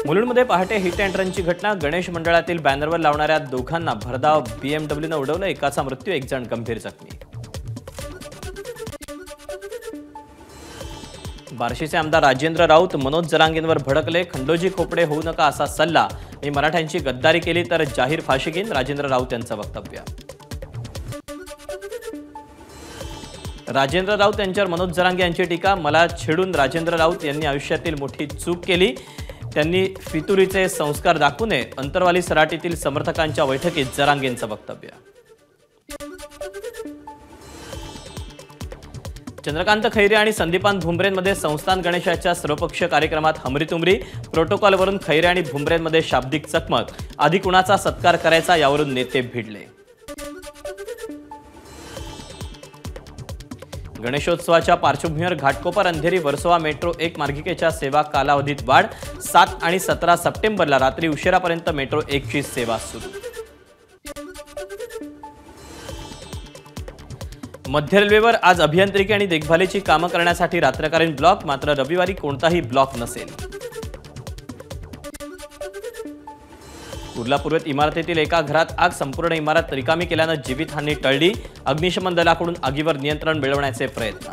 मुलुंडमध्ये पहाटे hit and रनची घटना। गणेश मंडळातील बॅनरवर लावणाऱ्या दोघांना भरधाव बीएमडब्ल्यूने उडवलं। एकाचा मृत्यू, एक जण गंभीर जखमी। बार्शीचे आमदार राजेंद्र राऊत मनोज जरांगेंवर भडकले। खंडोजी खोपडे होऊ नका असा सल्ला। मी मराठ्यांची गद्दारी केली तर जाहीर फाशी घेईन, राजेंद्र राऊत यांचं वक्तव्य। राजेंद्र राऊत यांच्यावर मनोज जरांगे यांची टीका। मला छेडून राजेंद्र राऊत यांनी आयुष्यातील मोठी चूक केली। त्यांनी फितुरीचे संस्कार दाखवू नये। अंतरवाली सराटीतील समर्थकांच्या बैठकीत जरांगेंचं वक्तव्य। चंद्रकांत खैरे आणि संदीपान भुमरेंमध्ये संस्थान गणेशाच्या सर्वपक्षीय कार्यक्रमात हमरीतुमरी। प्रोटोकॉलवरून खैरे आणि भुमरेंमध्ये शाब्दिक चकमक। आधी कुणाचा सत्कार करायचा यावरून नेते भिडले। गणेशोत्सवाच्या पार्श्वभूमीवर घाटकोपर अंधेरी वर्सोवा मेट्रो 1 मार्गिकेच्या सेवा कालावधीत वाढ। 7 आणि 17 सप्टेंबरला रात्री उशिरापर्यंत मेट्रो 1 ची सेवा सुरू। मध्य रेल्वेवर आज अभियांत्रिकी आणि देखभालीची कामं करण्यासाठी रात्रकालीन ब्लॉक। मात्र रविवारी कोणताही ब्लॉक नसेल। कुर्ला पूर्वेत इमारतीतील एका घरात आग। संपूर्ण इमारत रिकामी केल्यानं जीवितहानी टळली। अग्निशमन दलाकडून आगीवर नियंत्रण मिळवण्याचे प्रयत्न।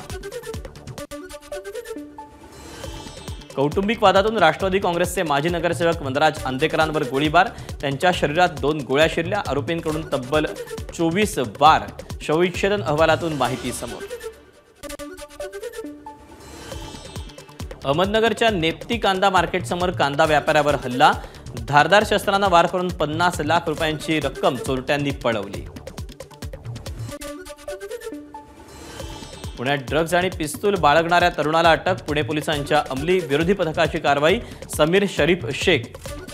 कौटुंबिक वादातून राष्ट्रवादी काँग्रेसचे माजी नगरसेवक वनराज आंदेकरांवर गोळीबार। त्यांच्या शरीरात 2 गोळ्या शिरल्या। आरोपींकडून तब्बल 24 बार। शवविच्छेदन अहवालातून माहिती समोर। अहमदनगरच्या नेप्ती कांदा मार्केटसमोर कांदा व्यापाऱ्यावर हल्ला। धारदार शस्त्रांना वार करून 50 लाख रुपयांची रक्कम चोरट्यांनी पळवली। पुण्यात ड्रग्ज आणि पिस्तूल बाळगणाऱ्या तरुणाला अटक। पुणे पोलिसांच्या अंमली विरोधी पथकाची कारवाई। समीर शरीफ शेख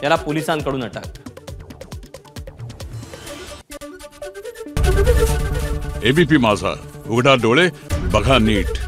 याला पोलिसांकडून अटक। एबीपी माझा, उघडा डोळे बघा नीट।